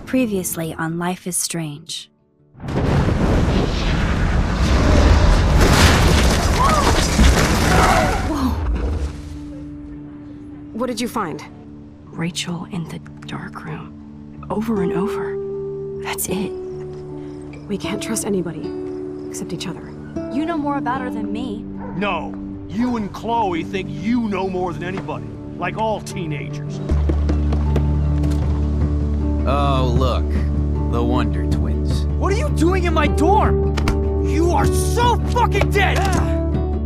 Previously on Life is Strange. Whoa! What did you find? Rachel in the dark room. Over and over. That's it. We can't trust anybody, except each other. You know more about her than me. No. You and Chloe think you know more than anybody. Like all teenagers. Oh, look. The Wonder Twins. What are you doing in my dorm? You are so fucking dead!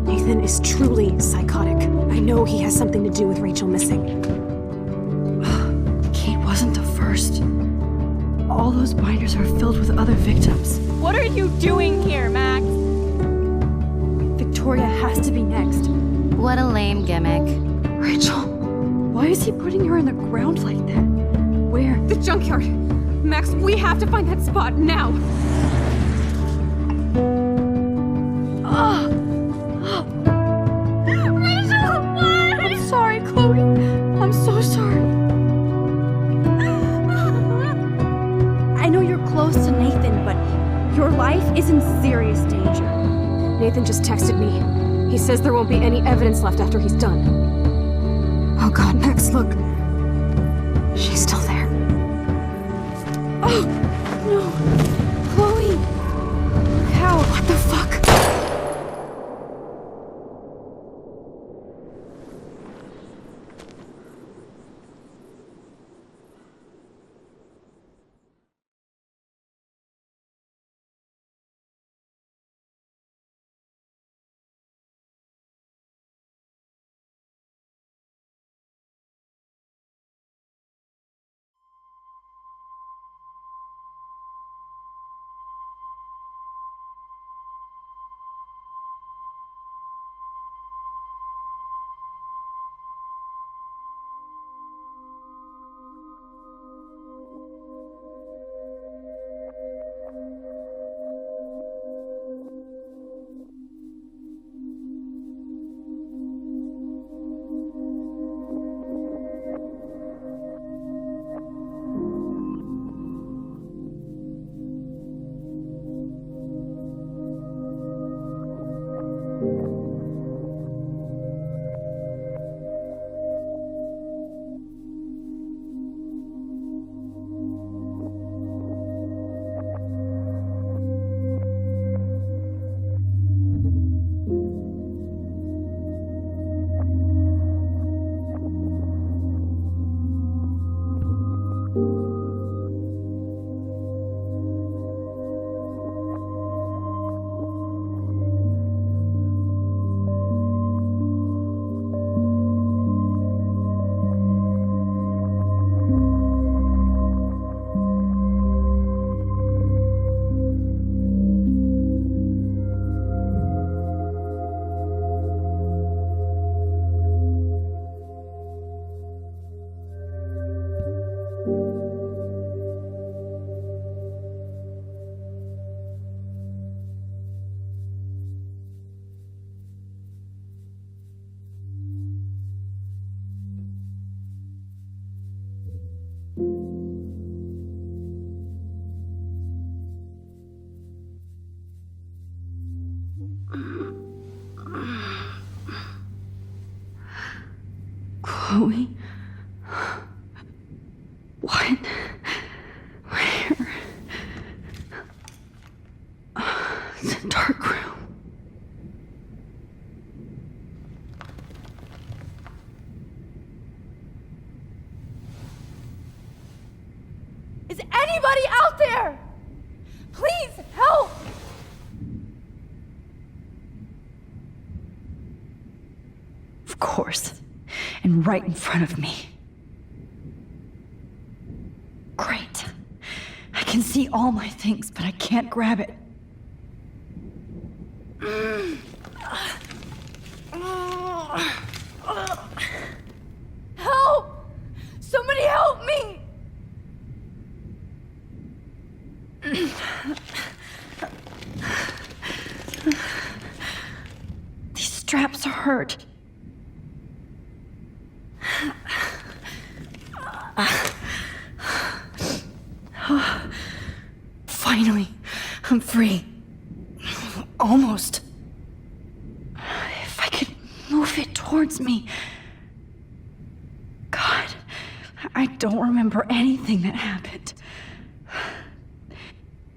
Nathan is truly psychotic. I know he has something to do with Rachel missing. Kate wasn't the first. All those binders are filled with other victims. What are you doing here, Max? Victoria has to be next. What a lame gimmick. Rachel, why is he putting her in the ground like that? Where? The junkyard! Max, we have to find that spot now! Rachel, what? I'm sorry, Chloe. I'm so sorry. I know you're close to Nathan, but your life is in serious danger. Nathan just texted me. He says there won't be any evidence left after he's done. Oh god, Max, look. She's still there. Oh, no. Chloe. How? What the fuck? Chloe? What? Where? It's a dark room. Is anybody out there? Please help! Of course. And right in front of me. Great. I can see all my things, but I can't grab it. Help! Somebody help me! These straps hurt. Finally, I'm free. Almost. If I could move it towards me. God, I don't remember anything that happened.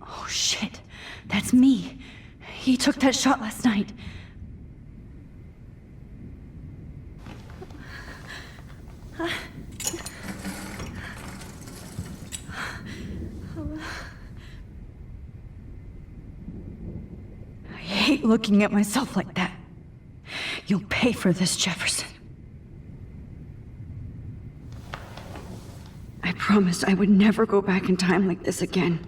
Oh shit, that's me. He took that shot last night. I hate looking at myself like that. You'll pay for this, Jefferson. I promised I would never go back in time like this again.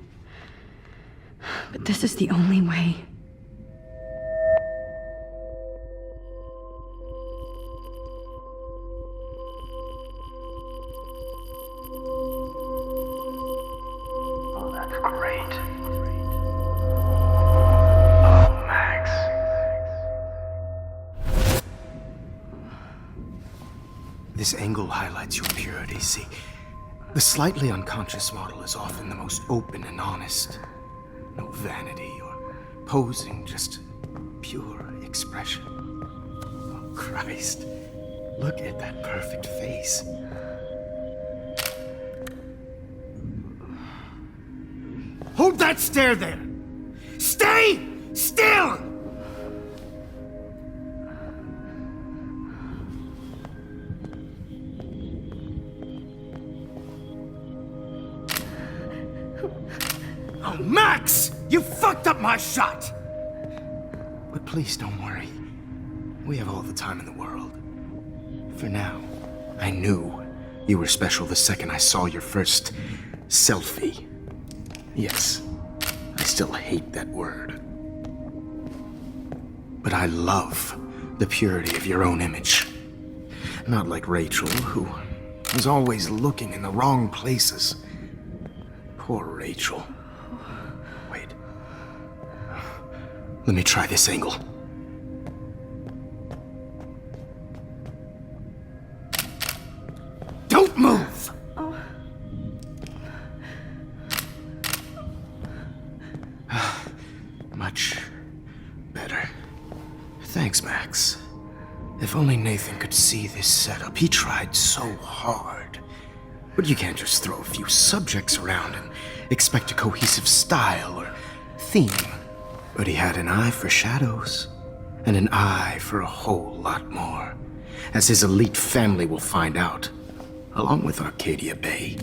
But this is the only way. Oh, that's great. Oh, Max. This angle highlights your purity, see? The slightly unconscious model is often the most open and honest. No vanity or posing, just pure expression. Oh, Christ. Look at that perfect face. Hold that stare there! Stay still! Oh, Max! You fucked up my shot! But please don't worry. We have all the time in the world. For now, I knew you were special the second I saw your first selfie. Yes, I still hate that word. But I love the purity of your own image. Not like Rachel, who was always looking in the wrong places. Poor Rachel. Wait. Let me try this angle. Don't move! Much better. Thanks, Max. If only Nathan could see this setup. He tried so hard. But you can't just throw a few subjects around and expect a cohesive style or theme. But he had an eye for shadows, and an eye for a whole lot more, as his elite family will find out, along with Arcadia Bay.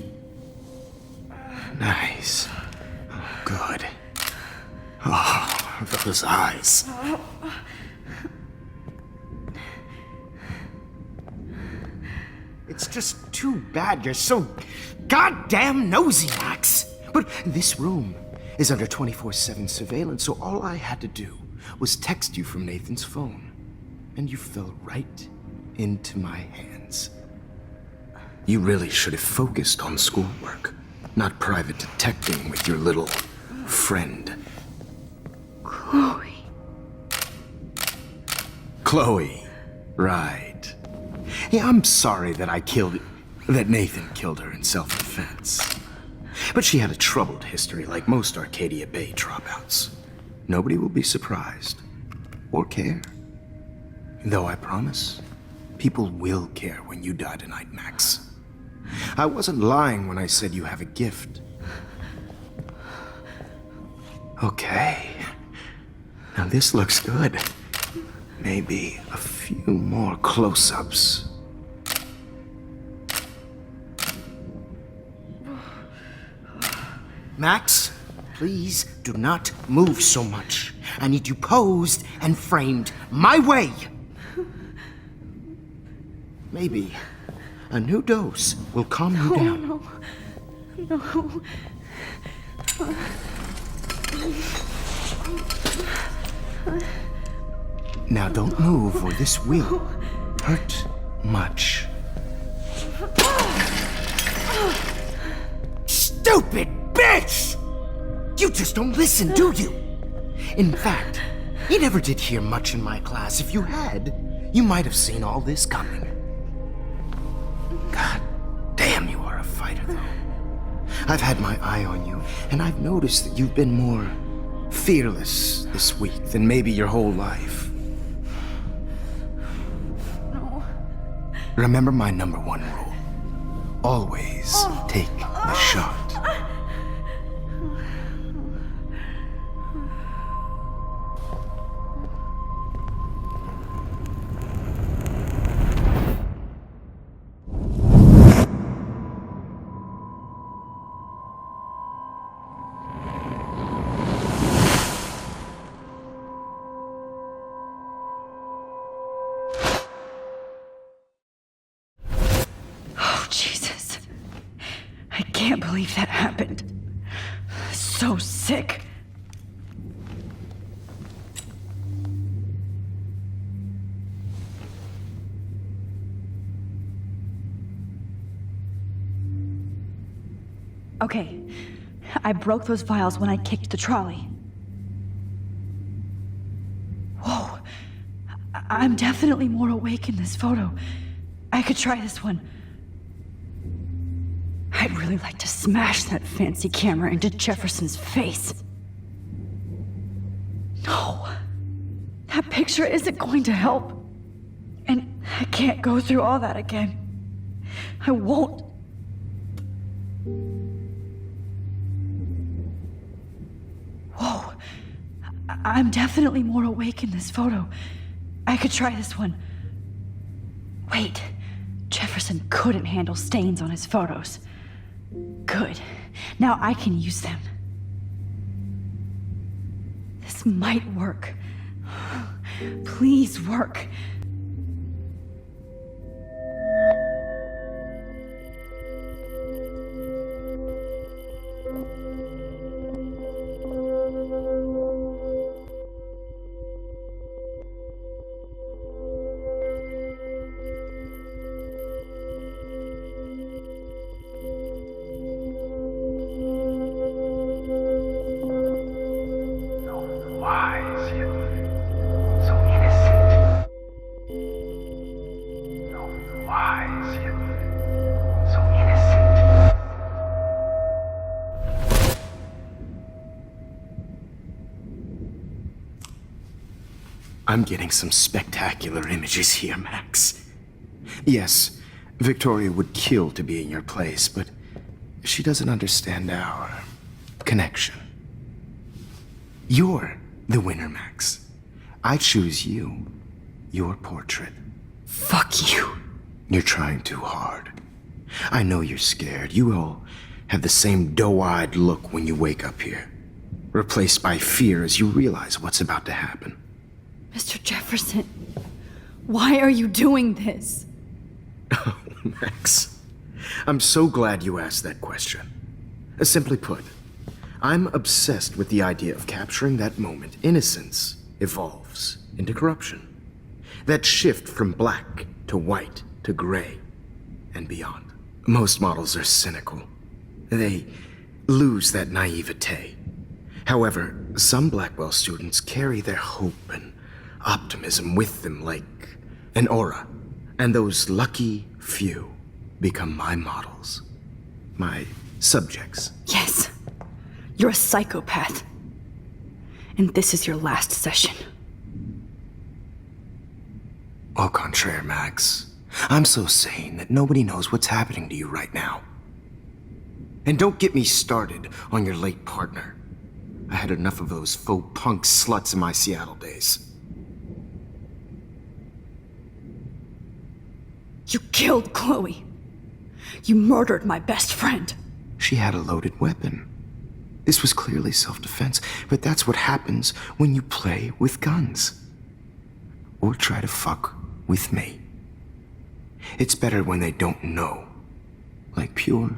Nice. Oh, good. Oh, those eyes. It's just too bad you're so goddamn nosy, Max. But this room is under 24/7 surveillance, so all I had to do was text you from Nathan's phone. And you fell right into my hands. You really should have focused on schoolwork, not private detecting with your little friend. Chloe. Chloe, right. Yeah, I'm sorry that Nathan killed her in self-defense. But she had a troubled history like most Arcadia Bay dropouts. Nobody will be surprised or care. Though I promise, people will care when you die tonight, Max. I wasn't lying when I said you have a gift. Okay. Now this looks good. Maybe a few more close-ups. Max, please do not move so much. I need you posed and framed my way. Maybe a new dose will calm you down. No. Now don't move or this will hurt much. Stupid bitch! You just don't listen, do you? In fact, you never did hear much in my class. If you had, you might have seen all this coming. God damn, you are a fighter, though. I've had my eye on you, and I've noticed that you've been more fearless this week than maybe your whole life. No. Remember my number one rule. Always take the shot. Oh, Jesus. I can't believe that happened. So sick. Okay, I broke those vials when I kicked the trolley. Whoa, I'm definitely more awake in this photo. I could try this one. I'd really like to smash that fancy camera into Jefferson's face. No, that picture isn't going to help. And I can't go through all that again. I won't. Whoa, I'm definitely more awake in this photo. I could try this one. Wait, Jefferson couldn't handle stains on his photos. Good. Now I can use them. This might work. Please work. Wise yet so innocent. No, wise yet so innocent. I'm getting some spectacular images here, Max. Yes, Victoria would kill to be in your place, but she doesn't understand our connection. You're the winner, Max. I choose you. Your portrait. Fuck you. You're trying too hard. I know you're scared. You all have the same doe-eyed look when you wake up here, replaced by fear as you realize what's about to happen. Mr. Jefferson, why are you doing this? Oh, Max. I'm so glad you asked that question. Simply put, I'm obsessed with the idea of capturing that moment innocence evolves into corruption. That shift from black to white to gray and beyond. Most models are cynical. They lose that naivete. However, some Blackwell students carry their hope and optimism with them like an aura. And those lucky few become my models. My subjects. Yes, you're a psychopath. And this is your last session. Au contraire, Max. I'm so sane that nobody knows what's happening to you right now. And don't get me started on your late partner. I had enough of those faux punk sluts in my Seattle days. You killed Chloe. You murdered my best friend. She had a loaded weapon. This was clearly self-defense, but that's what happens when you play with guns. Or try to fuck with me. It's better when they don't know. Like pure,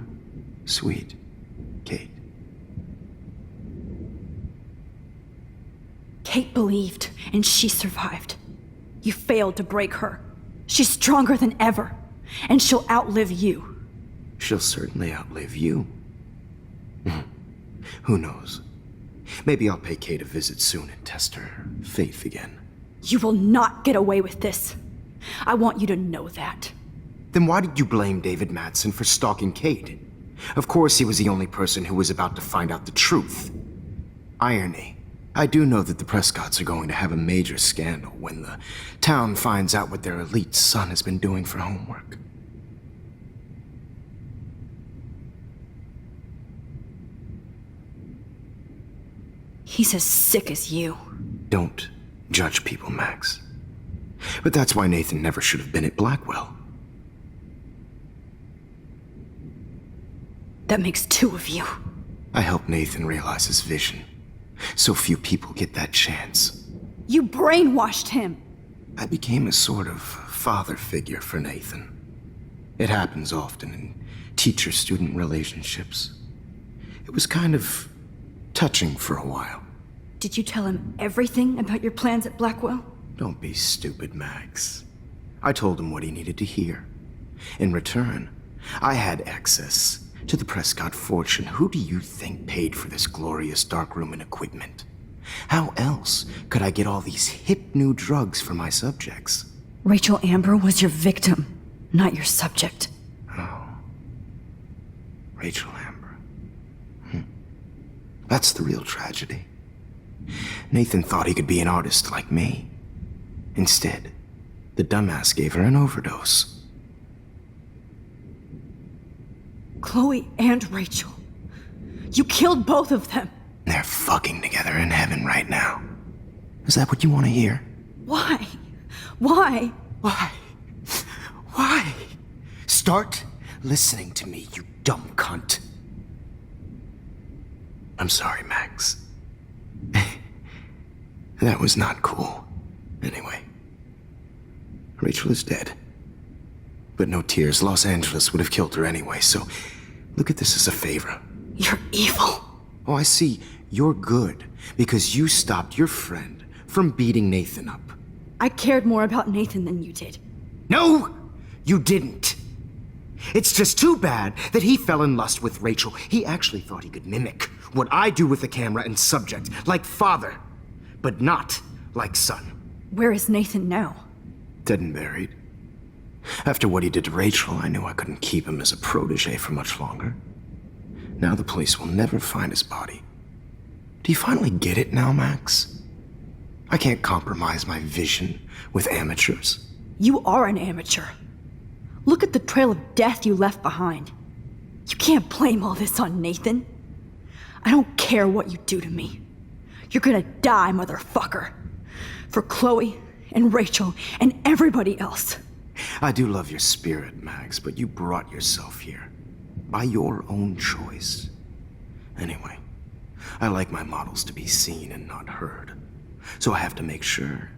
sweet Kate. Kate believed, and she survived. You failed to break her. She's stronger than ever, and she'll outlive you. She'll certainly outlive you. Who knows? Maybe I'll pay Kate a visit soon and test her faith again. You will not get away with this. I want you to know that. Then why did you blame David Madsen for stalking Kate? Of course, he was the only person who was about to find out the truth. Irony. I do know that the Prescotts are going to have a major scandal when the town finds out what their elite son has been doing for homework. He's as sick as you. Don't judge people, Max. But that's why Nathan never should have been at Blackwell. That makes two of you. I helped Nathan realize his vision. So few people get that chance. You brainwashed him. I became a sort of father figure for Nathan. It happens often in teacher-student relationships. It was kind of touching for a while. Did you tell him everything about your plans at Blackwell? Don't be stupid, Max. I told him what he needed to hear. In return, I had access to the Prescott fortune. Who do you think paid for this glorious darkroom and equipment? How else could I get all these hip new drugs for my subjects? Rachel Amber was your victim, not your subject. Oh. Rachel Amber. That's the real tragedy. Nathan thought he could be an artist like me. Instead, the dumbass gave her an overdose. Chloe and Rachel. You killed both of them. They're fucking together in heaven right now. Is that what you want to hear? Why? Why? Why? Why? Start listening to me, you dumb cunt. I'm sorry, Max. That was not cool. Anyway, Rachel is dead. But no tears. Los Angeles would have killed her anyway, so look at this as a favor. You're evil. Oh, I see. You're good because you stopped your friend from beating Nathan up. I cared more about Nathan than you did. No, you didn't. It's just too bad that he fell in lust with Rachel. He actually thought he could mimic what I do with the camera and subject, like father, but not like son. Where is Nathan now? Dead and buried. After what he did to Rachel, I knew I couldn't keep him as a protege for much longer. Now the police will never find his body. Do you finally get it now, Max? I can't compromise my vision with amateurs. You are an amateur. Look at the trail of death you left behind. You can't blame all this on Nathan. I don't care what you do to me. You're gonna die, motherfucker. For Chloe and Rachel and everybody else. I do love your spirit, Max, but you brought yourself here. By your own choice. Anyway, I like my models to be seen and not heard. So I have to make sure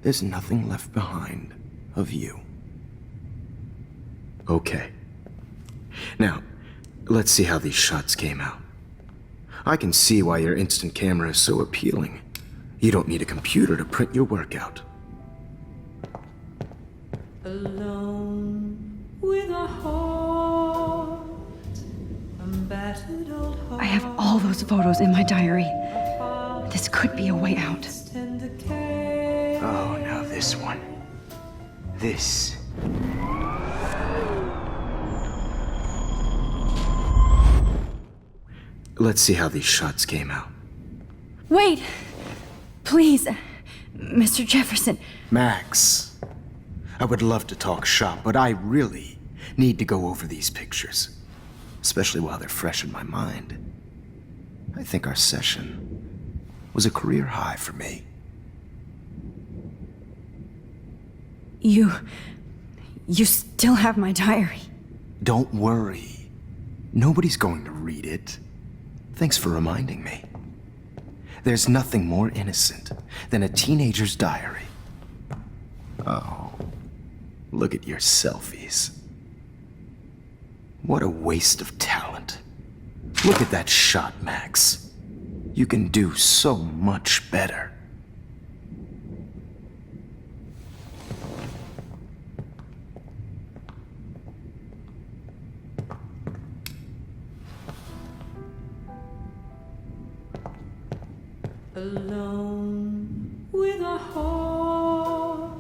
there's nothing left behind of you. Okay. Now, let's see how these shots came out. I can see why your instant camera is so appealing. You don't need a computer to print your work out. Alone with a heart, a battered old heart. I have all those photos in my diary. This could be a way out. Oh, now this one. This. Let's see how these shots came out. Wait! Please, Mr. Jefferson. Max, I would love to talk shop, but I really need to go over these pictures. Especially while they're fresh in my mind. I think our session was a career high for me. You still have my diary. Don't worry. Nobody's going to read it. Thanks for reminding me. There's nothing more innocent than a teenager's diary. Oh, look at your selfies. What a waste of talent. Look at that shot, Max. You can do so much better. Alone with a heart,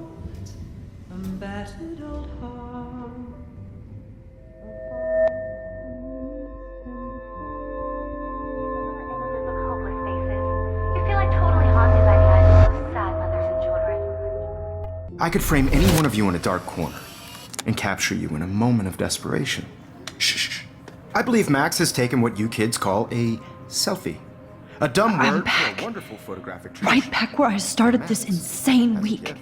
a battered old heart. could frame any one of you in a dark corner and capture you in a moment of desperation. Shh. I believe Max has taken what you kids call a selfie. A dumb I'm word back. for a wonderful photographic tradition. Right back where I started this insane week.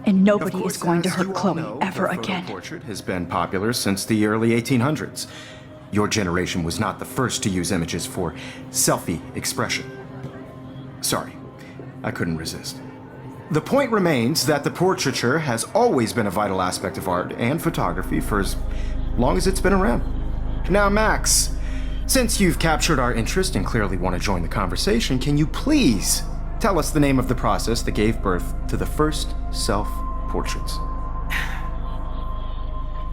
And nobody is going to hurt Chloe ever again. The portrait has been popular since the early 1800s. Your generation was not the first to use images for selfie expression. Sorry, I couldn't resist. The point remains that the portraiture has always been a vital aspect of art and photography for as long as it's been around. Now, Max, since you've captured our interest and clearly want to join the conversation, can you please tell us the name of the process that gave birth to the first self-portraits?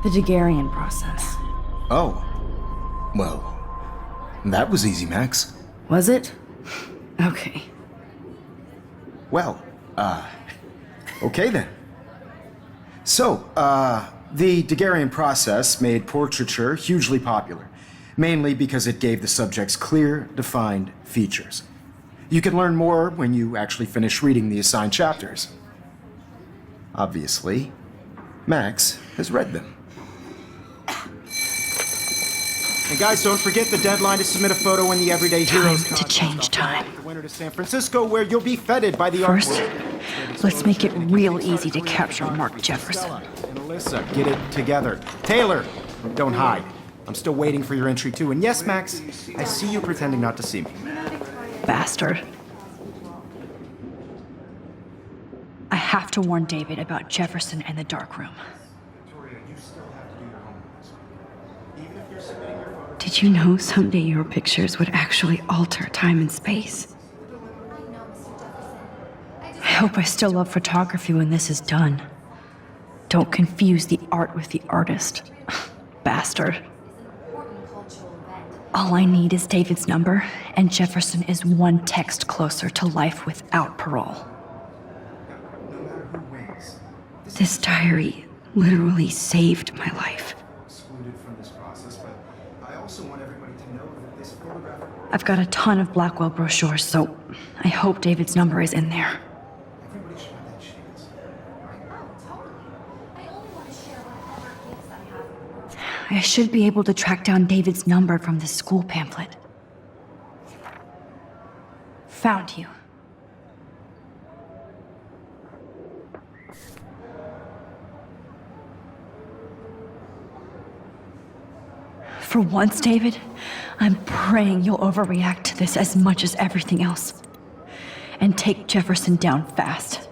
The Daguerrean process. Oh. Well, that was easy, Max. Was it? Okay. Well, okay then. So, the Daguerrean process made portraiture hugely popular, mainly because it gave the subjects clear, defined features. You can learn more when you actually finish reading the assigned chapters. Obviously, Max has read them. And guys, don't forget the deadline to submit a photo in the Everyday Heroes Time to change time. The winner to San Francisco, where you'll be feted by the First, art world. let's make it real easy to capture Mark Jefferson. And Alyssa, get it together. Taylor, don't hide. I'm still waiting for your entry too. And yes, Max, I see you pretending not to see me. Bastard. I have to warn David about Jefferson and the dark room. Did you know someday your pictures would actually alter time and space? I hope I still love photography when this is done. Don't confuse the art with the artist. Bastard. All I need is David's number, and Jefferson is one text closer to life without parole. This diary literally saved my life. I've got a ton of Blackwell brochures, so I hope David's number is in there. I should be able to track down David's number from the school pamphlet. Found you. For once, David, I'm praying you'll overreact to this as much as everything else. And take Jefferson down fast.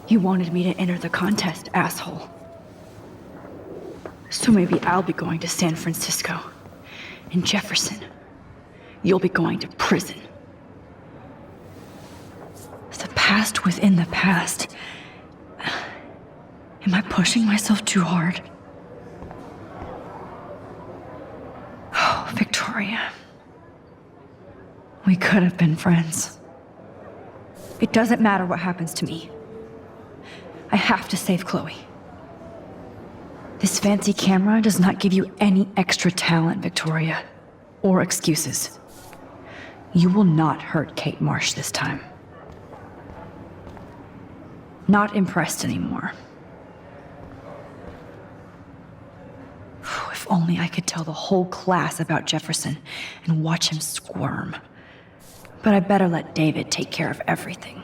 You wanted me to enter the contest, asshole. So maybe I'll be going to San Francisco. And Jefferson, you'll be going to prison. The past within the past. Am I pushing myself too hard? Oh, Victoria. We could have been friends. It doesn't matter what happens to me. I have to save Chloe. This fancy camera does not give you any extra talent, Victoria, or excuses. You will not hurt Kate Marsh this time. Not impressed anymore. If only I could tell the whole class about Jefferson and watch him squirm. But I better let David take care of everything.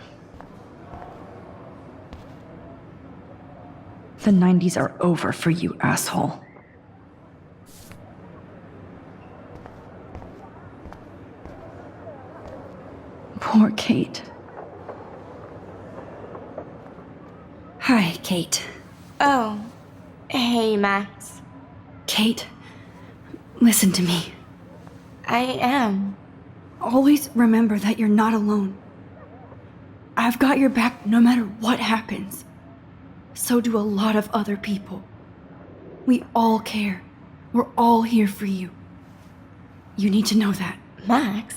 The 90s are over for you, asshole. Poor Kate. Hi, Kate. Oh, hey, Max. Kate, listen to me. I am. Always remember that you're not alone. I've got your back no matter what happens. So do a lot of other people. We all care. We're all here for you. You need to know that. Max,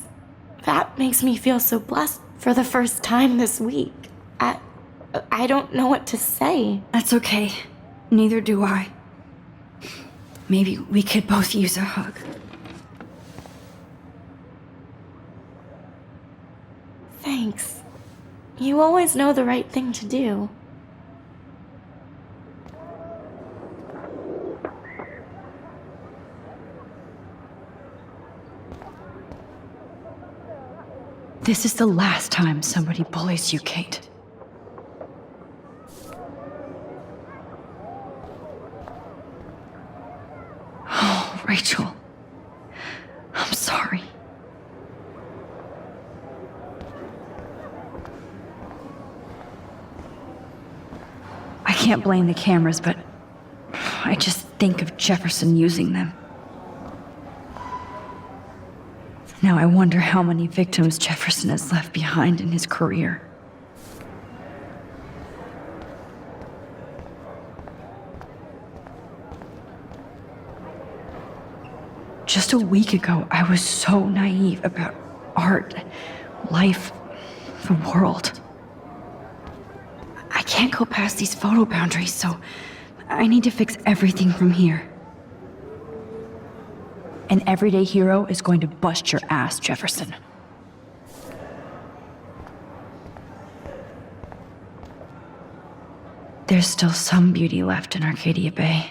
that makes me feel so blessed for the first time this week. I don't know what to say. That's okay. Neither do I. Maybe we could both use a hug. Thanks. You always know the right thing to do. This is the last time somebody bullies you, Kate. Oh, Rachel. I'm sorry. I can't blame the cameras, but I just think of Jefferson using them. Now I wonder how many victims Jefferson has left behind in his career. Just a week ago, I was so naive about art, life, the world. I can't go past these photo boundaries, so I need to fix everything from here. An everyday hero is going to bust your ass, Jefferson. There's still some beauty left in Arcadia Bay.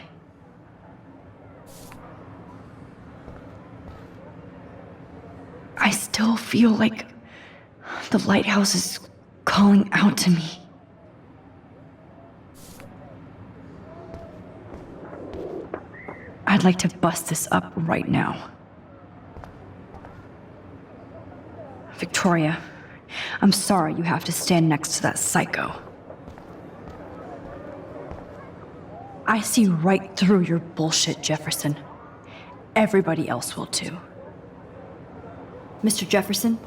I still feel like the lighthouse is calling out to me. I'd like to bust this up right now. Victoria, I'm sorry you have to stand next to that psycho. I see right through your bullshit, Jefferson. Everybody else will too. Mr. Jefferson,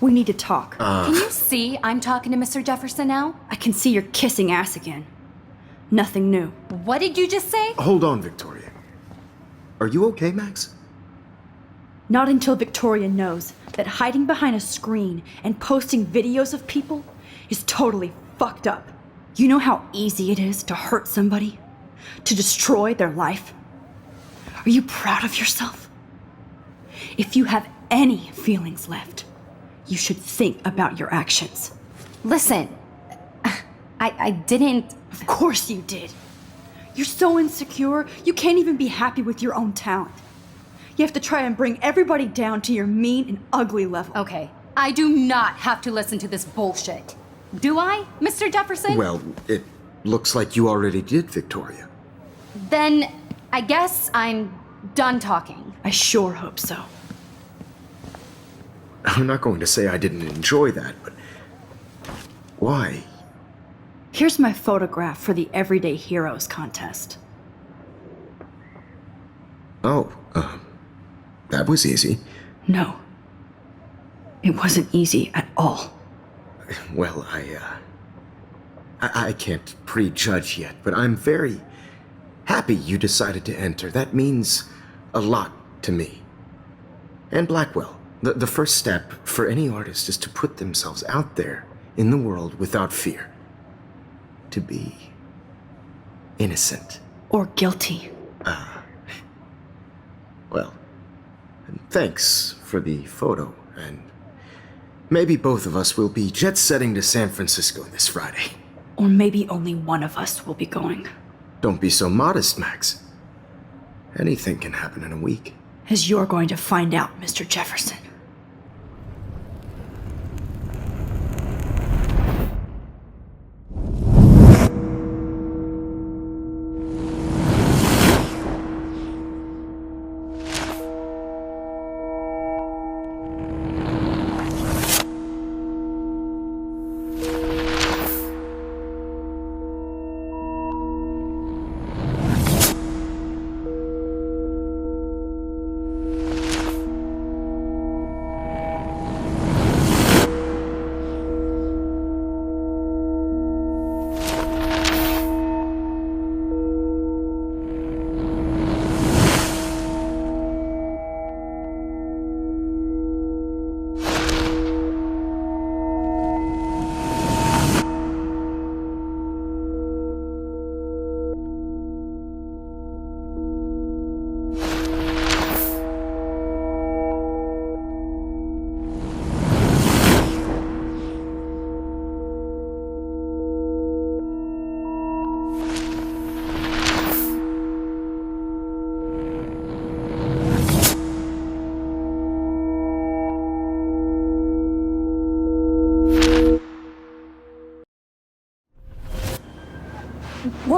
we need to talk. Can you see I'm talking to Mr. Jefferson now? I can see you're kissing ass again. Nothing new. What did you just say? Hold on, Victoria. Are you okay, Max? Not until Victoria knows that hiding behind a screen and posting videos of people is totally fucked up. You know how easy it is to hurt somebody? To destroy their life? Are you proud of yourself? If you have any feelings left, you should think about your actions. Listen, I didn't... Of course you did. You're so insecure, you can't even be happy with your own talent. You have to try and bring everybody down to your mean and ugly level. Okay, I do not have to listen to this bullshit. Do I, Mr. Jefferson? Well, it looks like you already did, Victoria. Then I guess I'm done talking. I sure hope so. I'm not going to say I didn't enjoy that, but why? Here's my photograph for the Everyday Heroes contest. Oh, that was easy. No. It wasn't easy at all. Well, I can't prejudge yet, but I'm very happy you decided to enter. That means a lot to me. And Blackwell. The first step for any artist is to put themselves out there in the world without fear. To be innocent. Or guilty. Well, thanks for the photo, and maybe both of us will be jet-setting to San Francisco this Friday. Or maybe only one of us will be going. Don't be so modest, Max. Anything can happen in a week. As you're going to find out, Mr. Jefferson.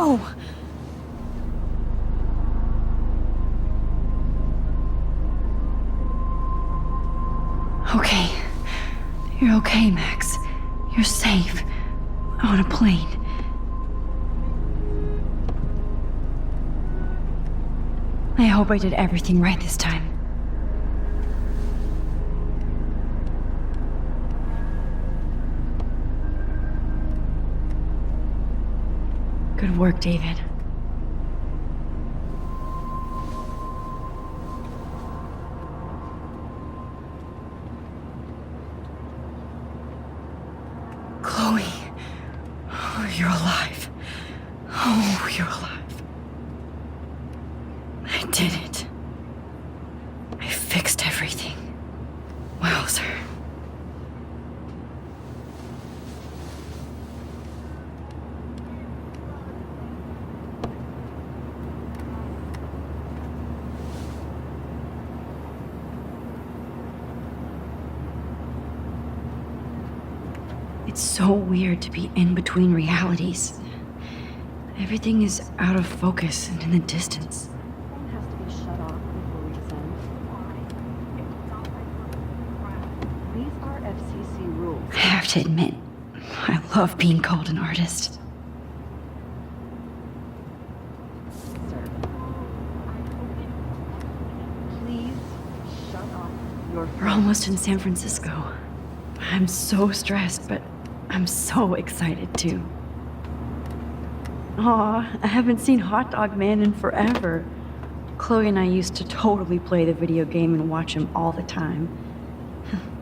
Whoa! Okay. You're okay, Max. You're safe. On a plane. I hope I did everything right this time. Good work, David. Chloe. Oh, you're alive. Oh, you're alive. I did it. I fixed everything. Wowzer. It's so weird to be in between realities. Everything is out of focus and in the distance. Has to be shut off before we send. These are FCC rules. I have to admit, I love being called an artist. Sir. Please shut off your We're almost in San Francisco. I'm so stressed, but I'm so excited too. Aw, I haven't seen Hot Dog Man in forever. Chloe and I used to totally play the video game and watch him all the time.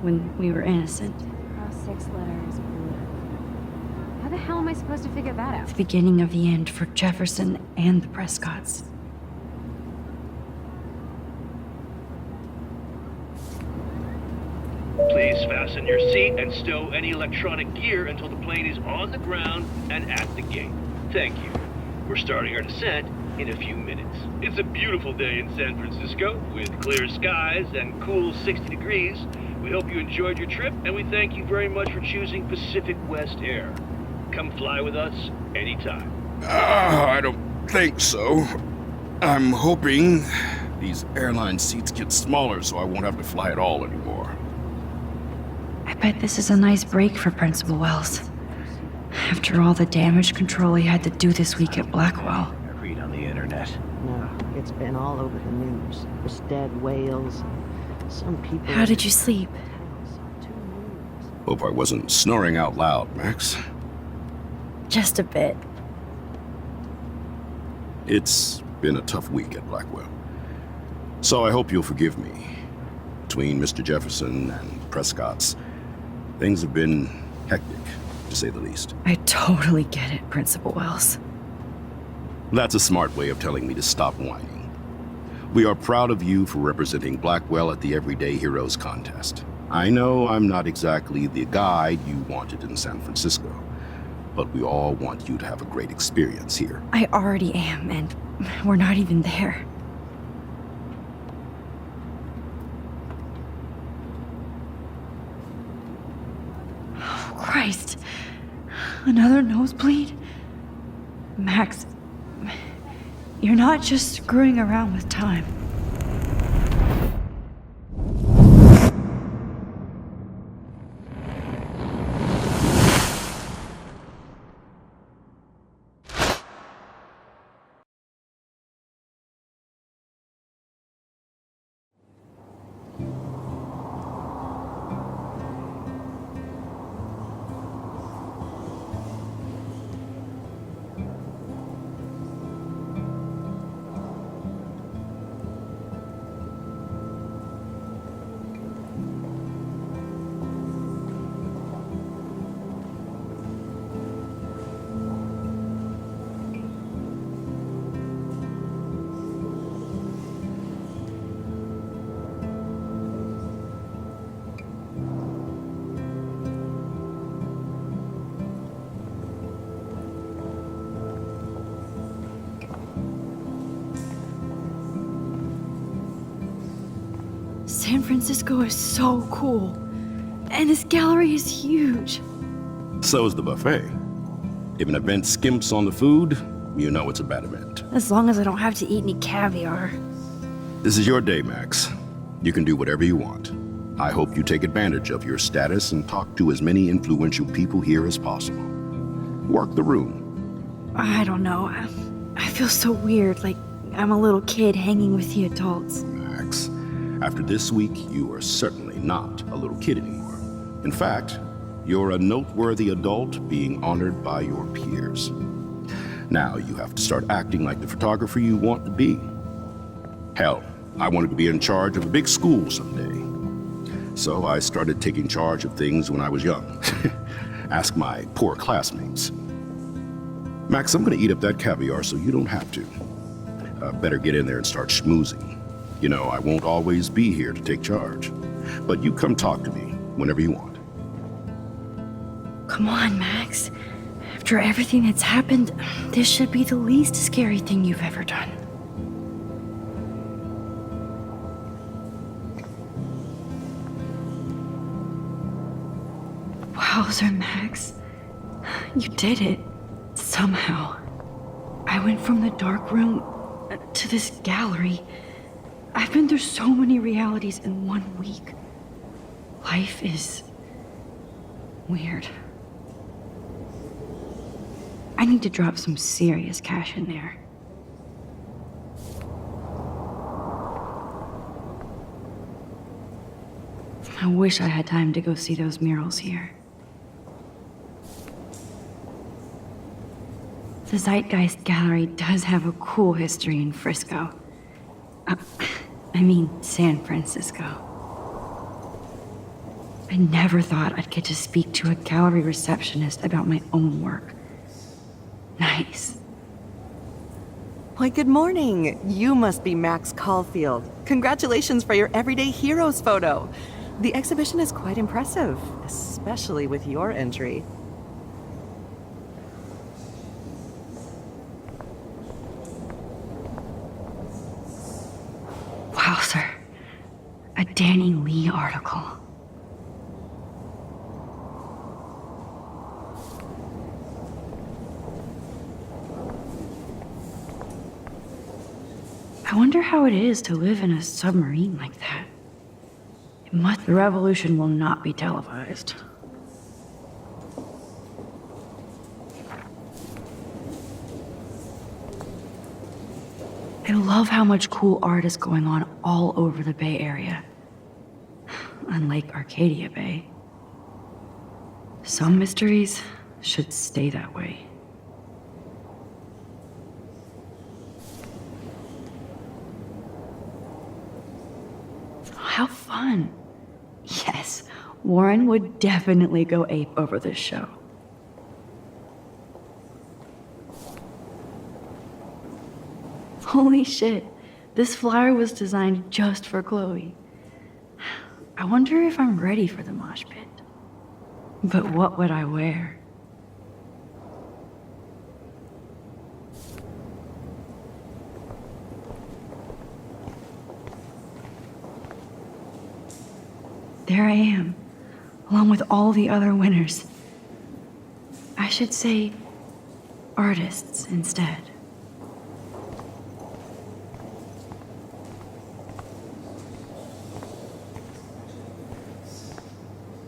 When we were innocent. Cross 6 letters. How the hell am I supposed to figure that out? The beginning of the end for Jefferson and the Prescotts. Please fasten your seat and stow any electronic gear until the plane is on the ground and at the gate. Thank you. We're starting our descent in a few minutes. It's a beautiful day in San Francisco with clear skies and cool 60 degrees. We hope you enjoyed your trip, and we thank you very much for choosing Pacific West Air. Come fly with us anytime. I don't think so. I'm hoping these airline seats get smaller so I won't have to fly at all anymore. I bet this is a nice break for Principal Wells. After all the damage control he had to do this week at Blackwell. I read on the internet. No, it's been all over the news. There's dead whales. Some people. How did you sleep? Hope I wasn't snoring out loud, Max. Just a bit. It's been a tough week at Blackwell. So I hope you'll forgive me. Between Mr. Jefferson and Prescott's, things have been hectic, to say the least. I totally get it, Principal Wells. That's a smart way of telling me to stop whining. We are proud of you for representing Blackwell at the Everyday Heroes contest. I know I'm not exactly the guide you wanted in San Francisco, but we all want you to have a great experience here. I already am, and we're not even there. Oh, Christ. Another nosebleed? Max, you're not just screwing around with time. San Francisco is so cool. And this gallery is huge. So is the buffet. If an event skimps on the food, You know it's a bad event. As long as I don't have to eat any caviar. This is your day, Max. You can do whatever you want. I hope you take advantage of your status and talk to as many influential people here as possible. Work the room. I don't know. I feel so weird, like I'm a little kid hanging with the adults. Max, after this week, you are certainly not a little kid anymore. In fact, you're a noteworthy adult being honored by your peers. Now you have to start acting like the photographer you want to be. Hell, I wanted to be in charge of a big school someday. So I started taking charge of things when I was young. Ask my poor classmates. Max, I'm gonna eat up that caviar so you don't have to. Better get in there and start schmoozing. You know, I won't always be here to take charge. But you come talk to me whenever you want. Come on, Max. After everything that's happened, this should be the least scary thing you've ever done. Wowzer, Max. You did it. Somehow. I went from the dark room to this gallery. I've been through so many realities in 1 week. Life is weird. I need to drop some serious cash in there. I wish I had time to go see those murals here. The Zeitgeist Gallery does have a cool history in Frisco. I mean, San Francisco. I never thought I'd get to speak to a gallery receptionist about my own work. Nice. Why, good morning. You must be Max Caulfield. Congratulations for your Everyday Heroes photo. The exhibition is quite impressive, especially with your entry. Wowzer. A Danny Lee article. I wonder how it is to live in a submarine like that. The revolution will not be televised. I love how much cool art is going on all over the Bay Area. Unlike Arcadia Bay. Some mysteries should stay that way. How fun. Yes, Warren would definitely go ape over this show. Holy shit, this flyer was designed just for Chloe. I wonder if I'm ready for the mosh pit. But what would I wear? There I am, along with all the other winners. I should say artists instead.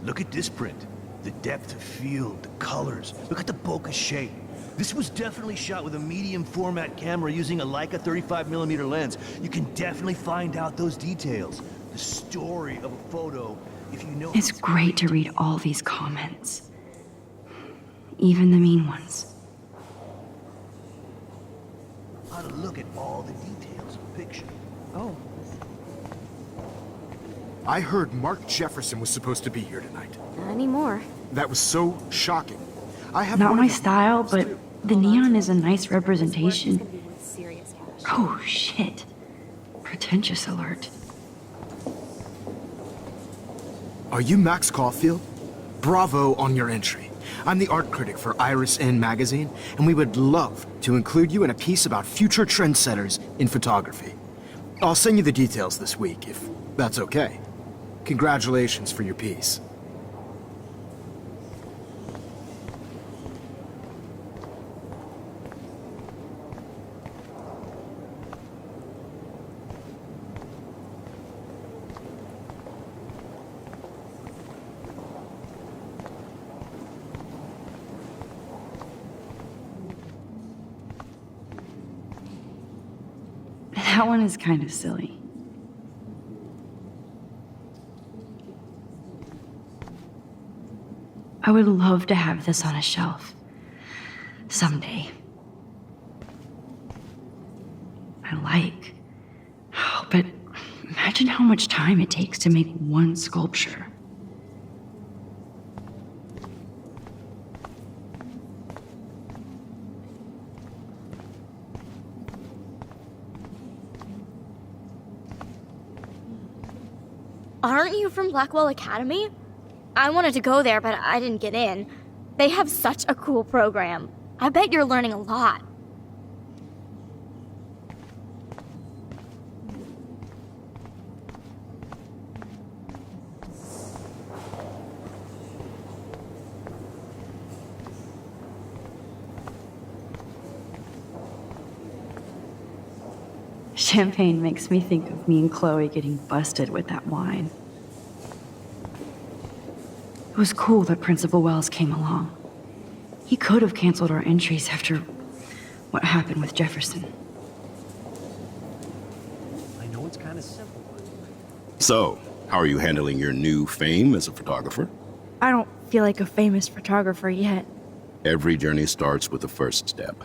Look at this print. The depth of field, the colors. Look at the bokeh shape. This was definitely shot with a medium format camera using a Leica 35mm lens. You can definitely find out those details. The story of a photo, if you know... It's great to read all these comments. Even the mean ones. How to look at all the details of a picture. Oh. I heard Mark Jefferson was supposed to be here tonight. Not anymore. That was so shocking. I have Not one my of the- style, but the neon is a nice representation. Oh shit. Pretentious alert. Are you Max Caulfield? Bravo on your entry. I'm the art critic for Iris N magazine, and we would love to include you in a piece about future trendsetters in photography. I'll send you the details this week, if that's okay. Congratulations for your piece. That one is kind of silly. I would love to have this on a shelf. Someday. But imagine how much time it takes to make one sculpture. Aren't you from Blackwell Academy? I wanted to go there, but I didn't get in. They have such a cool program. I bet you're learning a lot. Champagne makes me think of me and Chloe getting busted with that wine. It was cool that Principal Wells came along. He could have canceled our entries after what happened with Jefferson. I know it's kind of simple. So, how are you handling your new fame as a photographer? I don't feel like a famous photographer yet. Every journey starts with the first step.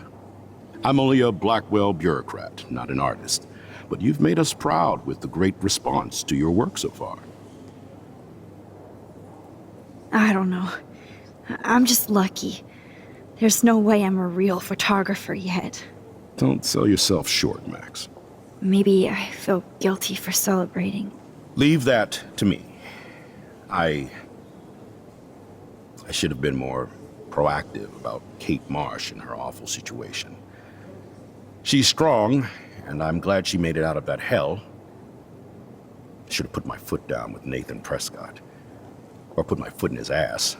I'm only a Blackwell bureaucrat, not an artist. But you've made us proud with the great response to your work so far. I don't know. I'm just lucky. There's no way I'm a real photographer yet. Don't sell yourself short, Max. Maybe I feel guilty for celebrating. Leave that to me. I should have been more proactive about Kate Marsh and her awful situation. She's strong, and I'm glad she made it out of that hell. I should have put my foot down with Nathan Prescott. Or put my foot in his ass.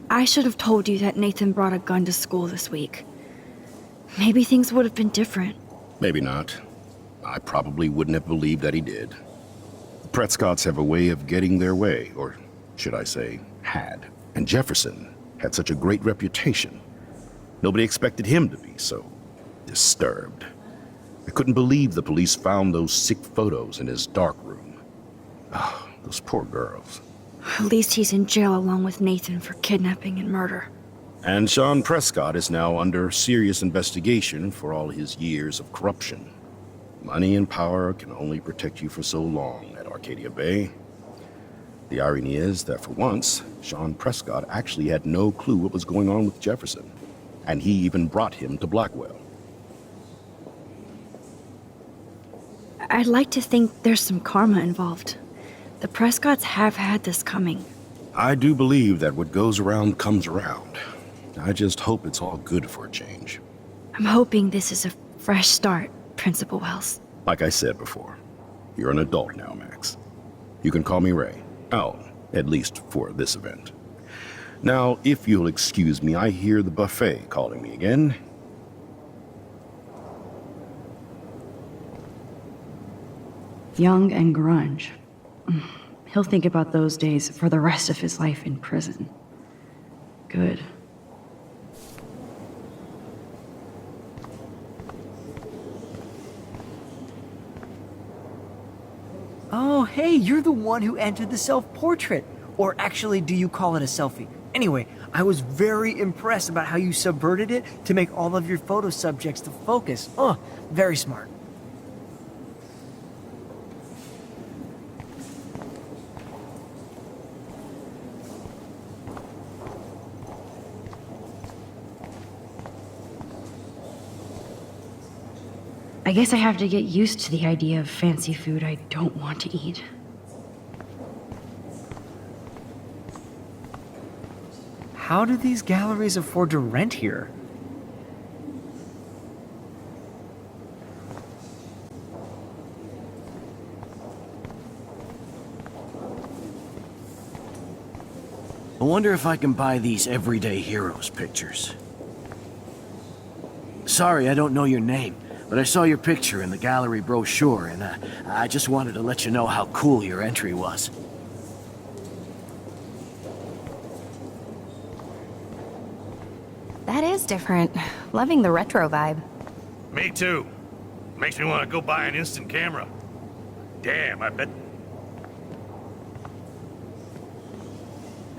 I should have told you that Nathan brought a gun to school this week. Maybe things would have been different. Maybe not. I probably wouldn't have believed that he did. The Prescotts have a way of getting their way, or should I say, had. And Jefferson had such a great reputation. Nobody expected him to be so disturbed. I couldn't believe the police found those sick photos in his dark room. Oh, those poor girls. At least he's in jail along with Nathan for kidnapping and murder. And Sean Prescott is now under serious investigation for all his years of corruption. Money and power can only protect you for so long at Arcadia Bay. The irony is that for once, Sean Prescott actually had no clue what was going on with Jefferson. And he even brought him to Blackwell. I'd like to think there's some karma involved. The Prescotts have had this coming. I do believe that what goes around comes around. I just hope it's all good for a change. I'm hoping this is a fresh start, Principal Wells. Like I said before, you're an adult now, Max. You can call me Ray. Oh, at least for this event. Now, if you'll excuse me, I hear the buffet calling me again. Young and grunge. He'll think about those days for the rest of his life in prison. Good. Oh, hey, you're the one who entered the self-portrait. Or actually, do you call it a selfie? Anyway, I was very impressed about how you subverted it to make all of your photo subjects the focus. Oh, very smart. I guess I have to get used to the idea of fancy food I don't want to eat. How do these galleries afford to rent here? I wonder if I can buy these everyday heroes pictures. Sorry, I don't know your name, but I saw your picture in the gallery brochure, and I just wanted to let you know how cool your entry was. That is different. Loving the retro vibe. Me too. Makes me want to go buy an instant camera. Damn, I bet.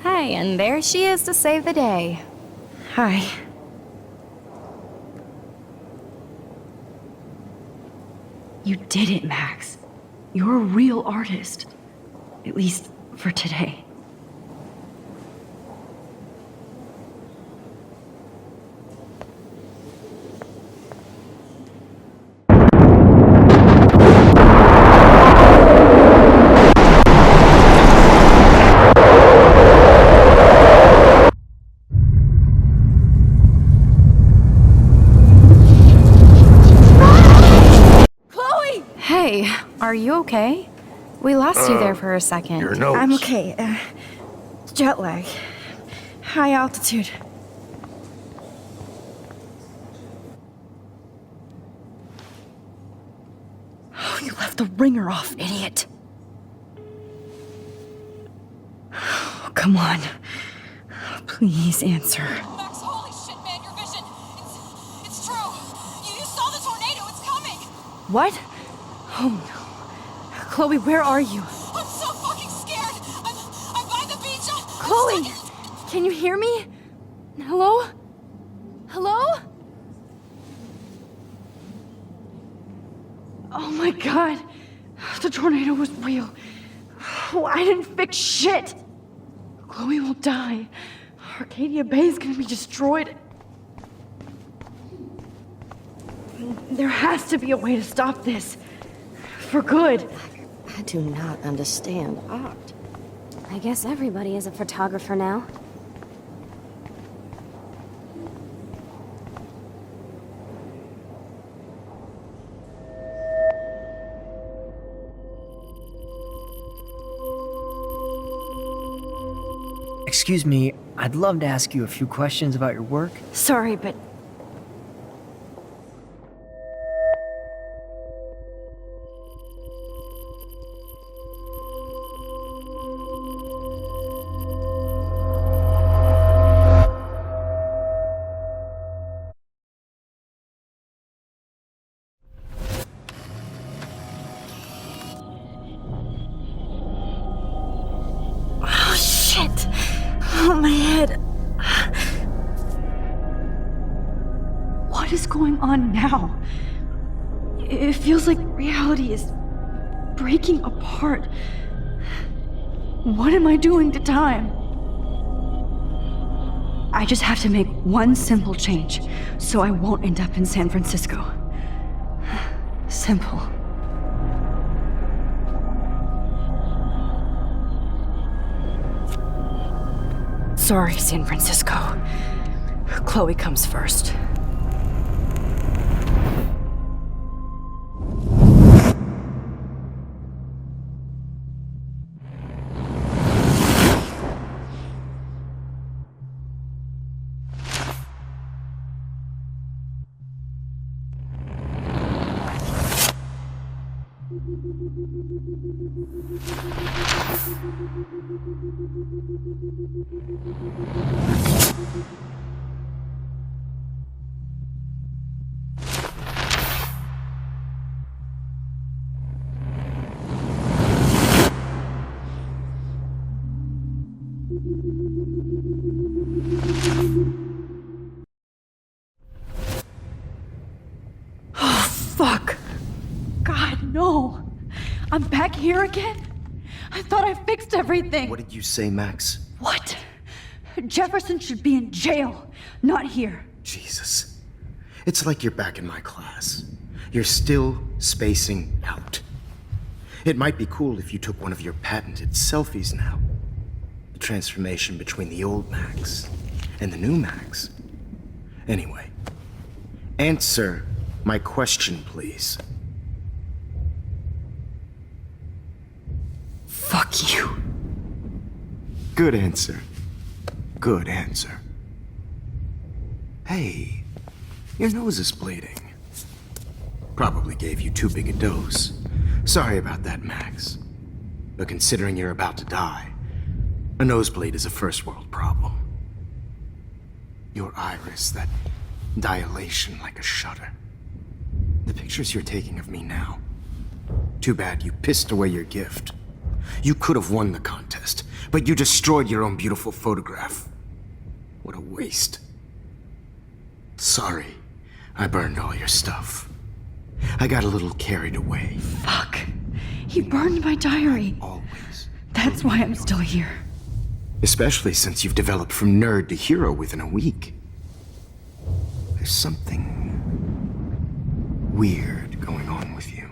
Hi, and there she is to save the day. Hi. You did it, Max. You're a real artist. At least for today. Hey, are you okay? We lost you there for a second. Your nose. I'm okay. Jet lag. High altitude. Oh, you left the ringer off, idiot. Oh, come on. Please answer. Max, holy shit, man, your vision. It's true. You saw the tornado. It's coming. What? Oh no. Chloe, where are you? I'm so fucking scared. I'm by the beach. Chloe! Can you hear me? Hello? Hello? Oh my god. The tornado was real. Oh, I didn't fix shit. Chloe will die. Arcadia Bay is gonna be destroyed. There has to be a way to stop this. For good. I do not understand art. I guess everybody is a photographer now. Excuse me, I'd love to ask you a few questions about your work. Sorry, but oh, my head. What is going on now? It feels like reality is breaking apart. What am I doing to time? I just have to make one simple change so I won't end up in San Francisco. Simple. Sorry, San Francisco. Chloe comes first. Fuck! God, no! I'm back here again? I thought I fixed everything! What did you say, Max? What? Jefferson should be in jail, not here. Jesus. It's like you're back in my class. You're still spacing out. It might be cool if you took one of your patented selfies now. The transformation between the old Max and the new Max. Anyway, answer my question, please. Fuck you. Good answer. Good answer. Hey, your nose is bleeding. Probably gave you too big a dose. Sorry about that, Max. But considering you're about to die, a nosebleed is a first world problem. Your iris, that dilation like a shutter. The pictures you're taking of me now. Too bad you pissed away your gift. You could have won the contest, but you destroyed your own beautiful photograph. What a waste. Sorry, I burned all your stuff. I got a little carried away. Fuck. He burned my diary. Always. That's why I'm still here. Especially since you've developed from nerd to hero within a week. There's something weird going on with you.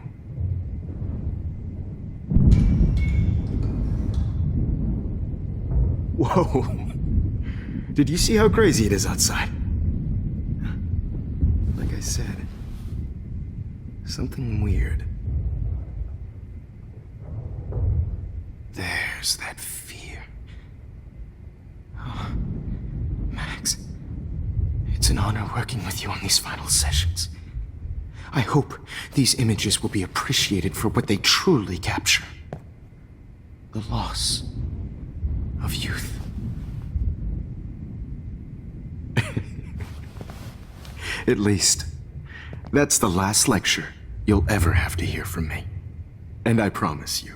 Whoa. Did you see how crazy it is outside? Like I said, something weird. There's that fear. Oh, Max, it's an honor working with you on these final sessions. I hope these images will be appreciated for what they truly capture. The loss of youth. At least, that's the last lecture you'll ever have to hear from me. And I promise you,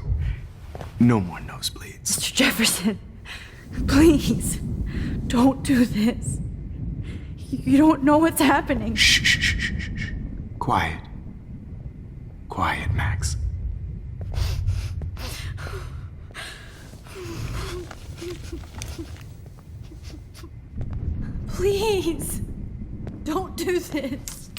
no more nosebleeds. Mr. Jefferson, please, don't do this. You don't know what's happening. Shh, shh, shh, shh, shh. Quiet. Quiet, Max. Please, don't do this.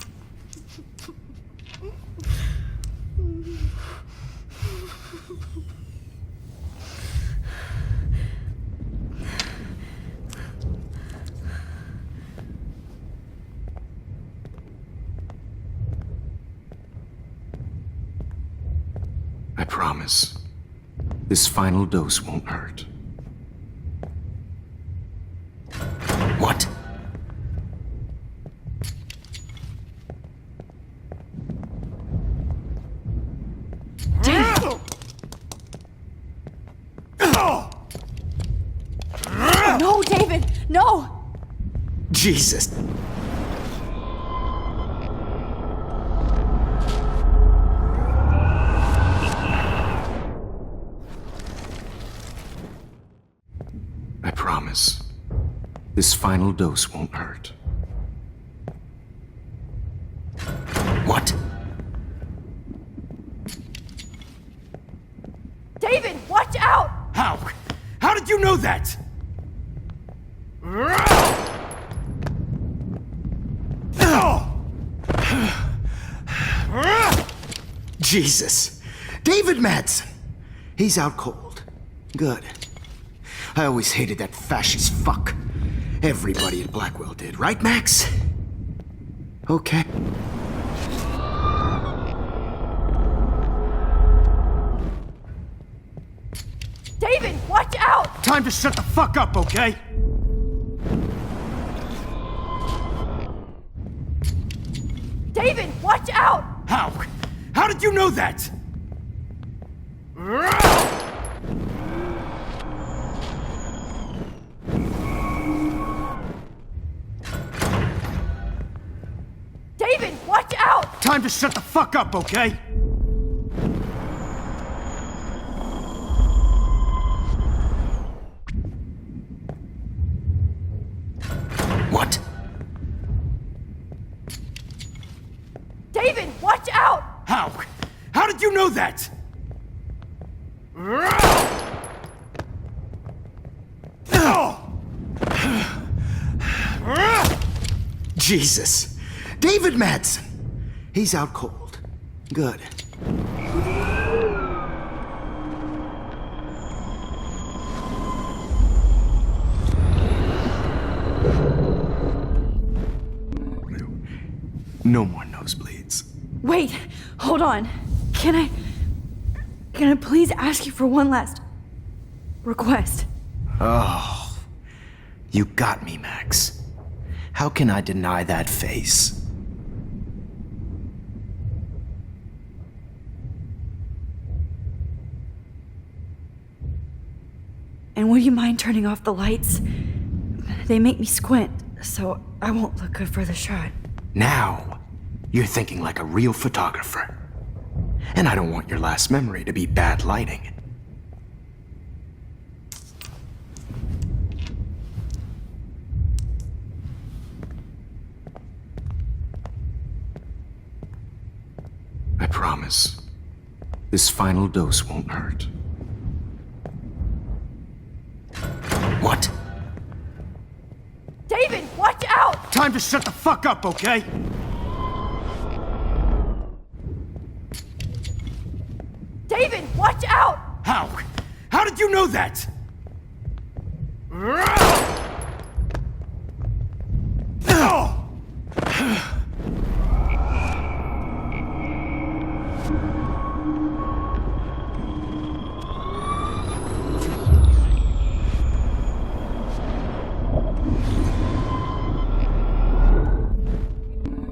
I promise, this final dose won't hurt. What? No, David, no! Jesus. I promise, this final dose won't hurt. What? David, watch out! How? How did you know that? Jesus. David Madsen. He's out cold. Good. I always hated that fascist fuck. Everybody at Blackwell did, right, Max? Okay. David, watch out! Time to shut the fuck up, okay? David, watch out! How? How did you know that? David, watch out! Time to shut the fuck up, okay? What? David, watch out! How? How did you know that? Jesus. David Madsen. He's out cold. Good. No more nosebleeds. Wait, hold on. Can I please ask you for one last request? Oh, you got me, Max. How can I deny that face? And would you mind turning off the lights? They make me squint. so I won't look good for the shot. Now, you're thinking like a real photographer. And I don't want your last memory to be bad lighting. I promise, this final dose won't hurt. What? David, watch out! Time to shut the fuck up, okay? David, watch out! How? How did you know that?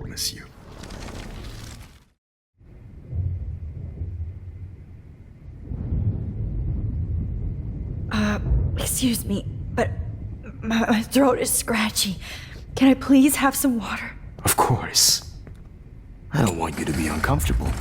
Miss you. Excuse me, but my throat is scratchy. Can I please have some water? Of course. I don't want you to be uncomfortable.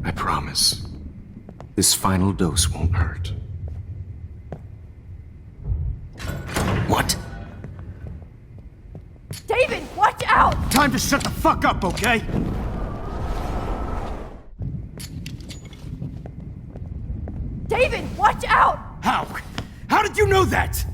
I promise, this final dose won't hurt. What? David, watch out! Time to shut the fuck up, okay? David, watch out! How? How did you know that?